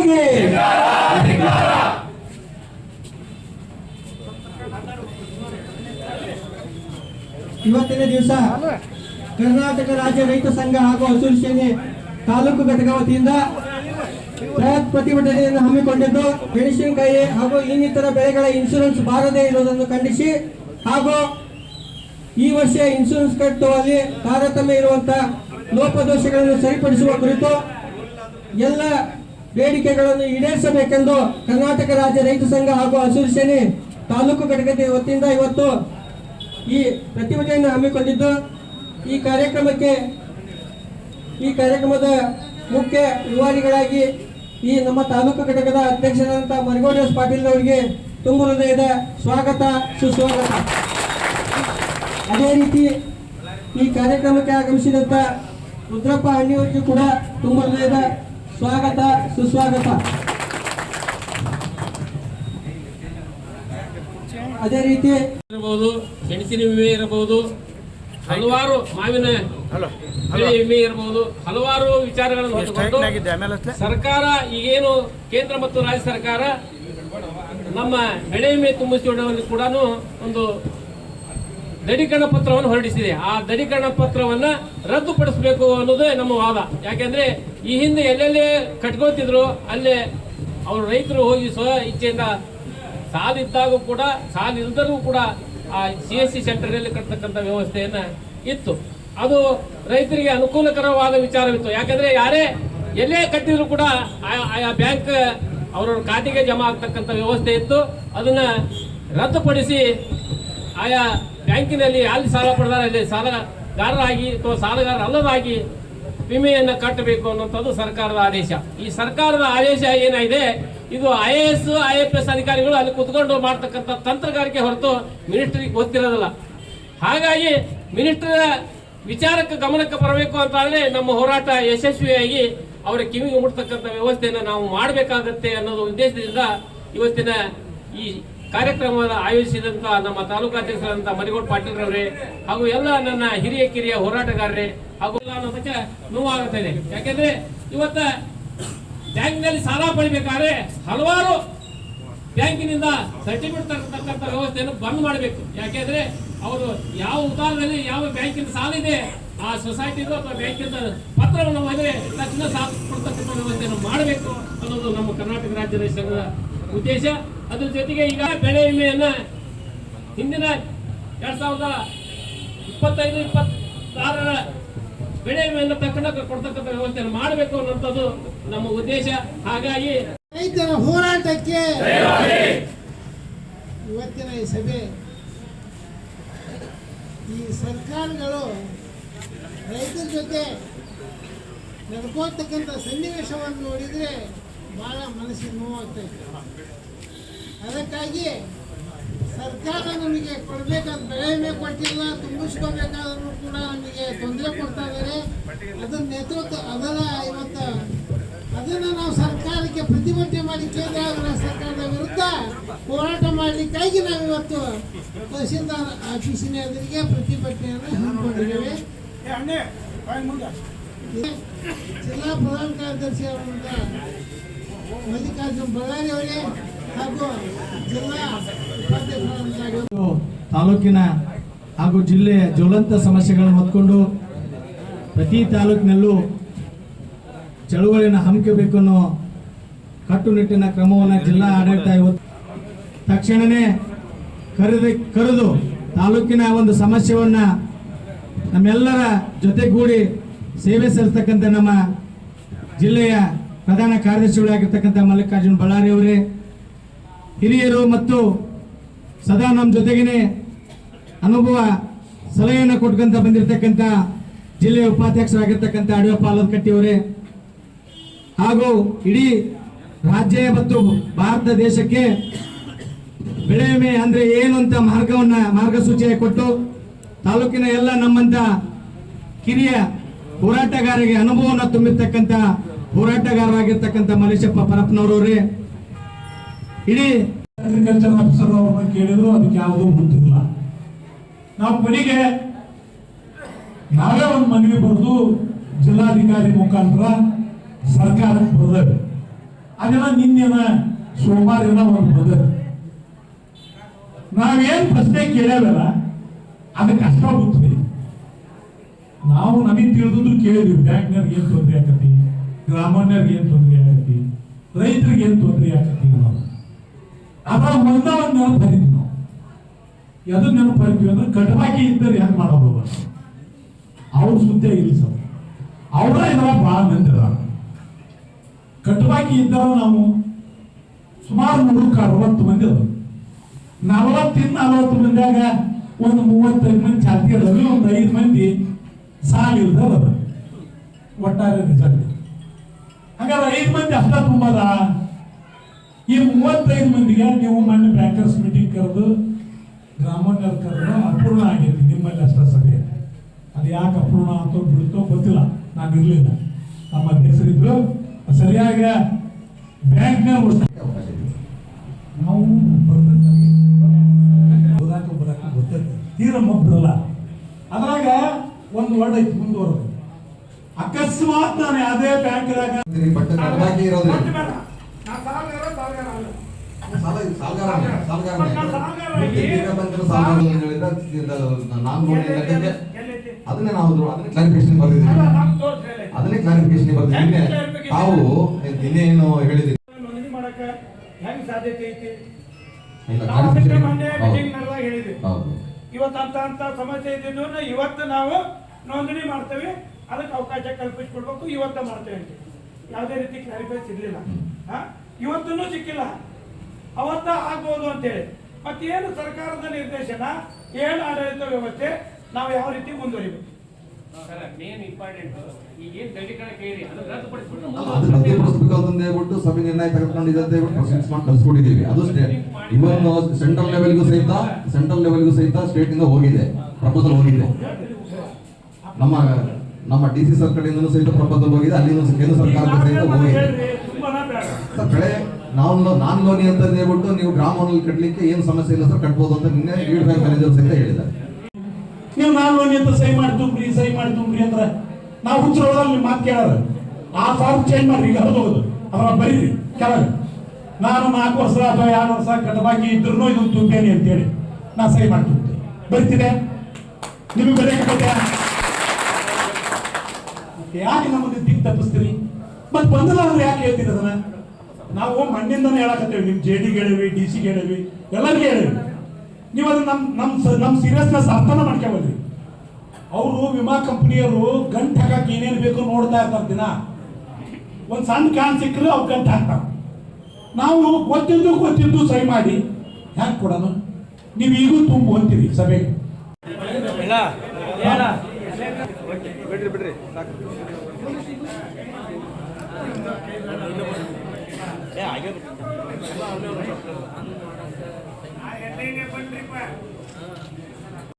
ಸರ್ಕಾರಕ್ಕೆ ಇವತ್ತಿನ ದಿವಸ ಕರ್ನಾಟಕ ರಾಜ್ಯ ರೈತ ಸಂಘ ಹಾಗೂ ಹಸಿರು ಸೇನೆ ತಾಲೂಕು ಘಟಕ ವತಿಯಿಂದ ಬೃಹತ್ ಪ್ರತಿಭಟನೆಯನ್ನು ಹಮ್ಮಿಕೊಂಡಿದ್ದು ಮೆಣಸಿನಕಾಯಿ ಹಾಗೂ ಇನ್ನಿತರ ಬೆಳೆಗಳ ಇನ್ಶೂರೆನ್ಸ್ ಬಾರದೇ ಇರುವುದನ್ನು ಖಂಡಿಸಿ ಹಾಗೂ ಈ ವರ್ಷ ಇನ್ಶೂರೆನ್ಸ್ ಕಟ್ಟುವಲ್ಲಿ ತಾರತಮ್ಯ ಇರುವಂತಹ ಲೋಪದೋಷಗಳನ್ನು ಸರಿಪಡಿಸುವ ಕುರಿತು ಎಲ್ಲ ಬೇಡಿಕೆಗಳನ್ನು ಈಡೇರಿಸಬೇಕೆಂದು ಕರ್ನಾಟಕ ರಾಜ್ಯ ರೈತ ಸಂಘ ಹಾಗೂ ಹಸಿರು ಸೇನೆ ತಾಲೂಕು ಘಟಕದ ವತಿಯಿಂದ ಇವತ್ತು ಈ ಪ್ರತಿಭಟನೆಯನ್ನು ಹಮ್ಮಿಕೊಂಡಿದ್ದು ಈ ಕಾರ್ಯಕ್ರಮದ ಮುಖ್ಯ ರೂವಾರಿಗಳಾಗಿ ಈ ನಮ್ಮ ತಾಲೂಕು ಘಟಕದ ಅಧ್ಯಕ್ಷರಾದಂತಹ ಮರಗೋಡ ಪಾಟೀಲ್ ಅವರಿಗೆ ತುಂಬ ಹೃದಯದ ಸ್ವಾಗತ ಸುಸ್ವಾಗತ. ಅದೇ ರೀತಿ ಈ ಕಾರ್ಯಕ್ರಮಕ್ಕೆ ಆಗಮಿಸಿದಂತ ರುದ್ರಪ್ಪ ಹಣ್ಣಿಯವರಿಗೆ ಕೂಡ ತುಂಬ ಹೃದಯದ ಸ್ವಾಗತ ಸುಸ್ವಾಗತ. ಅದೇ ರೀತಿ ಇರಬಹುದು, ಮೆಣಸಿನ ವಿಮೆ ಇರಬಹುದು, ಹಲವಾರು ಮಾವಿನ ಬೆಳೆ ವಿಮೆ ಇರಬಹುದು, ಹಲವಾರು ವಿಚಾರಗಳನ್ನು ಹೊತ್ತುಕೊಂಡು ಸರ್ಕಾರ ಈಗೇನು ಕೇಂದ್ರ ಮತ್ತು ರಾಜ್ಯ ಸರ್ಕಾರ ನಮ್ಮ ಬೆಳೆ ವಿಮೆ ತುಂಬಿಸಿಕೊಳ್ಳುವಲ್ಲಿ ಕೂಡ ಒಂದು ದೃಢೀಕರಣ ಪತ್ರವನ್ನು ಹೊರಡಿಸಿದೆ. ಆ ದೃಢೀಕರಣ ಪತ್ರವನ್ನ ರದ್ದುಪಡಿಸಬೇಕು ಅನ್ನೋದೇ ನಮ್ಮ ವಾದ. ಯಾಕೆಂದ್ರೆ ಈ ಹಿಂದೆ ಎಲ್ಲೆಲ್ಲೇ ಕಟ್ಕೋತಿದ್ರು ಅಲ್ಲೇ ಅವರು ರೈತರು ಹೋಗಿ ಸ್ವ ಇಚ್ಛೆಯಿಂದ ಸಾಲಿದ್ದಾಗೂ ಕೂಡ ಸಾಲಿಲ್ಲದರೂ ಕೂಡ ಆ CSC ಸೆಂಟರ್ನಲ್ಲಿ ಕಟ್ಟತಕ್ಕಂಥ ವ್ಯವಸ್ಥೆಯನ್ನ ಇತ್ತು. ಅದು ರೈತರಿಗೆ ಅನುಕೂಲಕರವಾದ ವಿಚಾರವಿತ್ತು. ಯಾಕಂದ್ರೆ ಯಾರೇ ಎಲ್ಲೇ ಕಟ್ಟಿದ್ರು ಕೂಡ ಆಯಾ ಬ್ಯಾಂಕ್ ಅವರವ್ರ ಖಾತೆಗೆ ಜಮಾ ಆಗ್ತಕ್ಕಂಥ ವ್ಯವಸ್ಥೆ ಇತ್ತು. ಅದನ್ನ ರದ್ದುಪಡಿಸಿ ಆಯಾ ಬ್ಯಾಂಕಿನಲ್ಲಿ ಅಲ್ಲಿ ಸಾಲ ಪಡೆದಾರ ಅಲ್ಲಿ ಸಾಲಗಾರರಾಗಿ ಅಥವಾ ಸಾಲಗಾರ ಅಲ್ಲದಾಗಿ ವಿಮೆಯನ್ನು ಕಟ್ಟಬೇಕು ಅನ್ನೋಂಥದ್ದು ಸರ್ಕಾರದ ಆದೇಶ. ಈ ಸರ್ಕಾರದ ಆದೇಶ ಏನಾಗಿದೆ, ಇದು IAS IFS ಅಧಿಕಾರಿಗಳು ಅಲ್ಲಿ ಕುತ್ಕೊಂಡು ಮಾಡ್ತಕ್ಕಂಥ ತಂತ್ರಗಾರಿಕೆ ಹೊರತು ಮಿನಿಸ್ಟ್ರಿಗೆ ಗೊತ್ತಿರೋದಿಲ್ಲ. ಹಾಗಾಗಿ ಮಿನಿಸ್ಟರ್ ವಿಚಾರಕ್ಕೆ ಗಮನಕ್ಕೆ ಬರಬೇಕು ಅಂತ ಆದರೆ ನಮ್ಮ ಹೋರಾಟ ಯಶಸ್ವಿಯಾಗಿ ಅವರ ಕಿವಿಗೆ ಮುಟ್ತಕ್ಕಂಥ ವ್ಯವಸ್ಥೆಯನ್ನು ನಾವು ಮಾಡಬೇಕಾಗತ್ತೆ ಅನ್ನೋದು ಉದ್ದೇಶದಿಂದ ಇವತ್ತಿನ ಈ ಕಾರ್ಯಕ್ರಮದ ಆಯೋಜಿಸಿದಂತ ನಮ್ಮ ತಾಲೂಕಾಧ್ಯಕ್ಷರಾದಂತಹ ಮರಿಗೋಡ್ ಪಾಟೀಲ್ ರವರೇ ಹಾಗೂ ಎಲ್ಲ ನನ್ನ ಹಿರಿಯ ಕಿರಿಯ ಹೋರಾಟಗಾರರೇ ಹಾಗೂ ಅನ್ನೋದಕ್ಕೆ ನೋವಾಗುತ್ತಾ ಇದೆ. ಯಾಕೆಂದ್ರೆ ಇವತ್ತ ಬ್ಯಾಂಕ್ನಲ್ಲಿ ಸಾಲ ಪಡಿಬೇಕಾದ್ರೆ ಹಲವಾರು ಬ್ಯಾಂಕಿನಿಂದ ಸರ್ಟಿಫಿಕೇಟ್ ತರತಕ್ಕಂಥ ವ್ಯವಸ್ಥೆಯನ್ನು ಬಂದ್ ಮಾಡಬೇಕು. ಯಾಕೆಂದ್ರೆ ಅವರು ಯಾವ ಉದಾಹರಣೆಯಲ್ಲಿ ಯಾವ ಬ್ಯಾಂಕಿನ ಸಾಲ ಇದೆ ಆ ಸೊಸೈಟಿದು ಅಥವಾ ಬ್ಯಾಂಕಿನ ಪತ್ರವನ್ನು ಹೋದರೆ ತಕ್ಷಣ ಸಾಲ ಕೊಡ್ತಕ್ಕಂಥ ವ್ಯವಸ್ಥೆಯನ್ನು ಮಾಡಬೇಕು ಅನ್ನೋದು ನಮ್ಮ ಕರ್ನಾಟಕ ರಾಜ್ಯ ರೈತ ಸಂಘದ ಉದ್ದೇಶ. ಅದ್ರ ಜೊತೆಗೆ ಈಗ ಬೆಳೆ ವಿಮೆಯನ್ನ ಹಿಂದಿನ 2025-26ರ ಬೆಳೆ ವಿಮೆಯನ್ನು ತಕ್ಷಣ ಕೊಡ್ತಕ್ಕಂಥ ವ್ಯವಸ್ಥೆಯನ್ನು ಮಾಡಬೇಕು ಅನ್ನೋಂಥದ್ದು ನಮ್ಮ ಉದ್ದೇಶ. ಹಾಗಾಗಿ ರೈತರ ಹೋರಾಟಕ್ಕೆ ಇವತ್ತಿನ ಈ ಸಭೆ, ಈ ಸರ್ಕಾರಗಳು ರೈತರ ಜೊತೆ ನಡ್ಕೋತಕ್ಕಂಥ ಸನ್ನಿವೇಶವನ್ನು ನೋಡಿದರೆ ಬಹಳ ಮನಸ್ಸಿಗೆ ನೋವಾಗ್ತೈತೆ. ಅದಕ್ಕಾಗಿ ಸರ್ಕಾರ ನಮಗೆ ಕೊಡಬೇಕಾದ ಬೆಳೆ ವಿಮೆ ಕೊಟ್ಟಿಲ್ಲ, ತುಂಬಿಸ್ಕೋಬೇಕಾದ್ರೂ ಕೂಡ ನಮಗೆ ತೊಂದರೆ ಕೊಡ್ತಾ ಇದ್ದಾರೆ. ಅದನ್ನ ನೇತೃತ್ವ ಅದರ ಇವತ್ತು ಅದನ್ನು ನಾವು ಸರ್ಕಾರಕ್ಕೆ ಪ್ರತಿಭಟನೆ ಮಾಡಿ ಕೇಂದ್ರ ಸರ್ಕಾರದ ವಿರುದ್ಧ ಹೋರಾಟ ಮಾಡಲಿಕ್ಕಾಗಿ ನಾವು ಇವತ್ತು ತಹಸೀಲ್ದಾರ್ ಆಫೀಸಿನ ಎದುರಿಗೆ ಪ್ರತಿಭಟನೆಯನ್ನು ಹಮ್ಮಿಕೊಂಡಿದ್ದೇವೆ. ಜಿಲ್ಲಾ ಪ್ರಧಾನ ಕಾರ್ಯದರ್ಶಿ ಅವರಿಂದ ಮಲ್ಲಿಕಾರ್ಜುನ್ ಬಳ್ಳಾರಿ ಅವರೇ ಹಾಗೂ ಜಿಲ್ಲಾ ಉಪಾಧ್ಯಕ್ಷ ತಾಲೂಕಿನ ಹಾಗೂ ಜಿಲ್ಲೆಯ ಜ್ವಲಂತ ಸಮಸ್ಯೆಗಳನ್ನು ಹೊತ್ಕೊಂಡು ಪ್ರತಿ ತಾಲೂಕಿನಲ್ಲೂ ಚಳುವಳಿಯನ್ನು ಹಮ್ಮಿಕಬೇಕು ಅನ್ನೋ ಕಟ್ಟುನಿಟ್ಟಿನ ಕ್ರಮವನ್ನು ಜಿಲ್ಲಾ ಆಡಳಿತ ಇವತ್ತು ತಕ್ಷಣವೇ ಕರೆದು ತಾಲೂಕಿನ ಒಂದು ಸಮಸ್ಯೆಯನ್ನು ನಮ್ಮೆಲ್ಲರ ಜೊತೆಗೂಡಿ ಸೇವೆ ಸಲ್ಲಿಸ್ತಕ್ಕಂಥ ನಮ್ಮ ಜಿಲ್ಲೆಯ ಪ್ರಧಾನ ಕಾರ್ಯದರ್ಶಿಗಳಾಗಿರ್ತಕ್ಕಂಥ ಮಲ್ಲಿಕಾರ್ಜುನ್ ಬಳ್ಳಾರಿ ಅವರೇ, ಹಿರಿಯರು ಮತ್ತು ಸದಾ ನಮ್ಮ ಜೊತೆಗೇನೆ ಅನುಭವ ಸಲಹೆಯನ್ನು ಕೊಟ್ಕೊಂತ ಬಂದಿರತಕ್ಕಂಥ ಜಿಲ್ಲೆಯ ಉಪಾಧ್ಯಕ್ಷರಾಗಿರ್ತಕ್ಕಂಥ ಅಡಿಯಪ್ಪ ಆಲದಕಟ್ಟಿ ಅವರೇ, ಹಾಗೂ ಇಡೀ ರಾಜ್ಯ ಮತ್ತು ಭಾರತ ದೇಶಕ್ಕೆ ಬೆಳೆ ವಿಮೆ ಅಂದ್ರೆ ಏನು ಅಂತ ಮಾರ್ಗಸೂಚಿಯಾಗಿ ಕೊಟ್ಟು ತಾಲೂಕಿನ ಎಲ್ಲ ನಮ್ಮಂತ ಕಿರಿಯ ಹೋರಾಟಗಾರರಿಗೆ ಅನುಭವವನ್ನು ತುಂಬಿರ್ತಕ್ಕಂಥ ಹೋರಾಟಗಾರರಾಗಿರ್ತಕ್ಕಂಥ ಮಲೇಶಪ್ಪ ಪರಪ್ಪನವರವರೇ, ಇಡೀ ಅಗ್ರಿಕಲ್ಚರ್ ಆಫೀಸರ್ ಅವ್ರನ್ನ ಕೇಳಿದ್ರು ಅದಕ್ಕೆ ಯಾವುದೂ ಗೊತ್ತಿಲ್ಲ. ನಾವು ಕೊನೆಗೆ ನಾವೇ ಒಂದು ಮನವಿ ಬರೆದು ಜಿಲ್ಲಾಧಿಕಾರಿ ಮುಖಾಂತರ ಸರ್ಕಾರಕ್ಕೆ ಬರೆದೇವೆ. ಅದೆಲ್ಲ ನಿನ್ನೆನ ಸೋಮವಾರ ಒಂದು ಬದಲು ನಾವೇನ್ ಪ್ರಶ್ನೆ ಕೇಳೇವಲ್ಲ ಅದಕ್ಕೆ ಕಷ್ಟ ಆಗುತ್ತದೆ. ನಾವು ನಮಗೆ ತಿಳಿದ್ರು ಕೇಳಿದ್ವಿ, ಬ್ಯಾಂಕ್ನವ್ರಿಗೆ ಏನ್ ತೊಂದರೆ ಆಕತಿ, ಗ್ರಾಮೀಣರಿಗೆ ಏನ್ ತೊಂದರೆ ಆಕತಿ, ರೈತರಿಗೆ ಏನ್ ತೊಂದರೆ ಆಕತಿ. ನಾವು ಅದ್ರ ಒಂದ ಒಂದು ನೆನಪು ಹರಿದ್ವಿ. ನಾವು ಎದು ನೆನಪು ಹರಿದ್ವಿ ಅಂದ್ರೆ ಕಟವಾಕಿ ಇದ್ದರೆ ಹೆಂಗ್ ಮಾಡೋದು ಅವ್ರ ಸುದ್ದಿ ಇಲ್ಲ ಸರ್. ಅವರ ಇದರ ಬಹಳ ಮಂದಿ ಅದ. ಕಟವಾಕಿ ಇದ್ದಾಗ ನಾವು ಸುಮಾರು 160 ಮಂದಿ ಅದ. 40 ಮಂದಿಯಾಗ ಒಂದು 35 ಮಂದಿ ಚಾತಿ ಅದಾವೆ, ಒಂದು 5 ಮಂದಿ ಸಾಲ ಇಲ್ದವ ಅದ ಒಟ್ಟಾರೆ ರಿಸಲ್ಟ್. ಹಾಗಾದ್ರೆ 5 ಮಂದಿ ಅಷ್ಟ ತುಂಬದ. ಈ 35 ಮಂದಿಗೆ ನೀವು ಮೊನ್ನೆ ಬ್ಯಾಂಕರ್ಸ್ ಮೀಟಿಂಗ್ ಕರೆದು ಗ್ರಾಮೀಣ ಕರೆದು ಅಪೂರ್ಣ ಆಗೈತಿ ನಿಮ್ಮಲ್ಲಿ ಅಷ್ಟ ಸಭೆ. ಅದು ಯಾಕೆ ಅಪೂರ್ಣ ಅಂತೋ ಬಿಡುತ್ತೋ ಗೊತ್ತಿಲ್ಲ, ನಾನು ಇರಲಿಲ್ಲ. ನಮ್ಮ ಅಧ್ಯಕ್ಷರಿದ್ರು ಸರಿಯಾಗಿ ಬ್ಯಾಂಕ್ನ ನಾವು ಬರಕ್ಕೆ ಗೊತ್ತೈತೆ, ತೀರ ಮಬ್ಬರಲ್ಲ. ಅದ್ರಾಗ ಒಂದು ವರ್ಡ್ ಐತಿ ಮುಂದುವರೆದು. ಅಕಸ್ಮಾತ್ ನಾನು ಯಾವುದೇ ಬ್ಯಾಂಕ್ದಾಗ ಅದನ್ನೇ ನಾವು ಕ್ಲಾರಿಫಿಕೇಶನ್ ಬರ್ದಿದ್ದೀವಿ. ಅದನ್ನೇ ಕ್ಲಾರಿಫಿಕೇಶನ್ ಬರ್ದಿದ್ದೀನಿ. ತಾವು ಇನ್ನೇನು ಹೇಳಿದ್ರಿ ಹೆಂಗ್ ಸಾಧ್ಯತೆ ಐತಿ? ಇವತ್ತು ಸಮಸ್ಯೆ ಇದ್ದಿದ್ದು ಇವತ್ತು ನಾವು ನೋಂದಣಿ ಮಾಡ್ತೇವೆ, ಅದಕ್ಕೆ ಅವಕಾಶ ಕಲ್ಪಿಸ್ಕೊಡ್ಬೇಕು, ಇವತ್ತ ಮಾಡ್ತೇವೆ ಅಂತ ಯಾವುದೇ ರೀತಿ ಕ್ಲಾರಿಫೈಸ್ ಇರಲಿಲ್ಲ. ಇವತ್ತೂ ಸಿಕ್ಕಿಲ್ಲ, ಅವತ್ತ ಆಗ್ಬೋದು ಅಂತೇಳಿ. ಮತ್ತೇನು ಸರ್ಕಾರದ ನಿರ್ದೇಶನ, ಏನು ಆಡಳಿತ ವ್ಯವಸ್ಥೆ, ನಾವು ಯಾವ ರೀತಿ ಮುಂದುವರಿಬೇಕು? ಮೇನ್ ಇಂಪಾರ್ಟೆಂಟ್ ಈಗ ಏನ್ ದೃಢೀಕರಣ ಕೇಳಿ ಅದನ್ನ ರದ್ದುಪಡಿಸ್ಬಿಟ್ಟು ಅದು ರದ್ದುಪಡಿಸಬೇಕು ಅಂತ ಹೇಳ್ಬಿಟ್ಟು ಸಭೆ ನಿರ್ಣಯ ತೆಗೆದುಕೊಂಡಿದೆ ಅಂತ ಹೇಳ್ಬಿಟ್ಟು ಪ್ರೊಸೀಸ್ ಮಾಡಿ ಕಳಿಸ್ಕೊಟ್ಟಿದ್ದೀವಿ. ಅದು ಇವನ್ ಸೆಂಟ್ರಲ್ ಲೆವೆಲ್ಗೂ ಸಹಿತ ಸ್ಟೇಟ್ ಇಂದ ಹೋಗಿದೆ, ಪ್ರಪೋಸಲ್ ಹೋಗಿದೆ. ನಮ್ಮ DC ಸರ್ ಕಡೆಯಿಂದಲೂ ಸಹಿತ ಪ್ರಪೋಸಲ್ ಹೋಗಿದೆ, ಅಲ್ಲಿ ಕೇಂದ್ರ ಸರ್ಕಾರದ ಸಹಿತ ಹೋಗಿದೆ. ಕಡೆ ನಾನ್ ಲೋನಿ ಅಂತ ಹೇಳ್ಬಿಟ್ಟು ನೀವು ಗ್ರಾಮದಲ್ಲಿ ಕಟ್ಟಲಿಕ್ಕೆ ಏನು ಸಮಸ್ಯೆ ಇಲ್ಲ ಸರ್, ಕಟ್ಬೋದು ಅಂತ ನಿನ್ನೆ ಲೀಡ್ ಬ್ಯಾಂಕ್ ಮ್ಯಾನೇಜರ್ ಸಹಿತ ಹೇಳಿದ್ದಾರೆ. ನೀವು ನಾನು ಅಂತ ಸಹಿ ಮಾಡ್ತೀವಿ ಅಂದ್ರೆ ನಾವು ಹುಚ್ಚರೊಳದಲ್ಲಿ ಮಾತು ಕೇಳೋದು. ಆ ಫಾರ್ಮ್ ಚೇಂಜ್ ಮಾಡ್ರಿ, ಈಗ ಹರಿದೋಗೋದು ಅದ್ರ ಬರೀರಿ ಕೆಳಗೆ. ನಾನು 4 ವರ್ಷ ಅಥವಾ 2 ವರ್ಷ ಕಟಬಾಕಿ ಇದ್ರು ಇದನ್ನು ತುಂಬೇನಿ ಅಂತೇಳಿ ನಾ ಸಹಿ ಮಾಡ್ತೀನಿ. ಬರ್ತಿದೆ ನಿಮಗೆ ಬರೆಯಕ್ಕೆ ಯಾಕೆ ನಮಗೆ ದಿಕ್ಕು ತಪ್ಪಿಸ್ತೀರಿ? ಮತ್ತೆ ಬಂದಲ್ಲ ಅಂದ್ರೆ ಯಾಕೆ ಹೇಳ್ತೀರಿ ಅದನ್ನ? ನಾವು ಮಣ್ಣಿಂದನೇ ಹೇಳಕತ್ತೇವೆ, ನಿಮ್ JDಗೆ ಹೇಳಿವಿ, DC ಹೇಳಿವಿ, ಎಲ್ಲರಿಗೂ ಹೇಳಿವಿ. ನೀವು ಅದನ್ನ ನಮ್ಮ ಸೀರಿಯಸ್ನೆಸ್ ಅರ್ಥನ ಮಾಡ್ಕೊಬೋದ್ರಿ. ಅವರು ವಿಮಾ ಕಂಪನಿಯವರು ಗಂಟು ಹಾಕಕ್ಕೆ ಏನೇನು ಬೇಕು ನೋಡ್ತಾ ಇರ್ತಾರೆ ದಿನ. ಒಂದು ಸಣ್ಣ ಕ್ಯಾನ್ ಸಿಕ್ಕರೆ ಅವ್ರು ಗಂಟು ಹಾಕ್ತಾರೆ. ನಾವು ಗೊತ್ತಿದ್ದು ಸಹಿ ಮಾಡಿ ಹ್ಯಾಂಗೆ ಕೊಡೋಣ? ನೀವು ಈಗೂ ತುಂಬ ಅಂತೀರಿ ಸಭೆಗೆ. ಬಿಡ್ರಿ ಸಾಕು.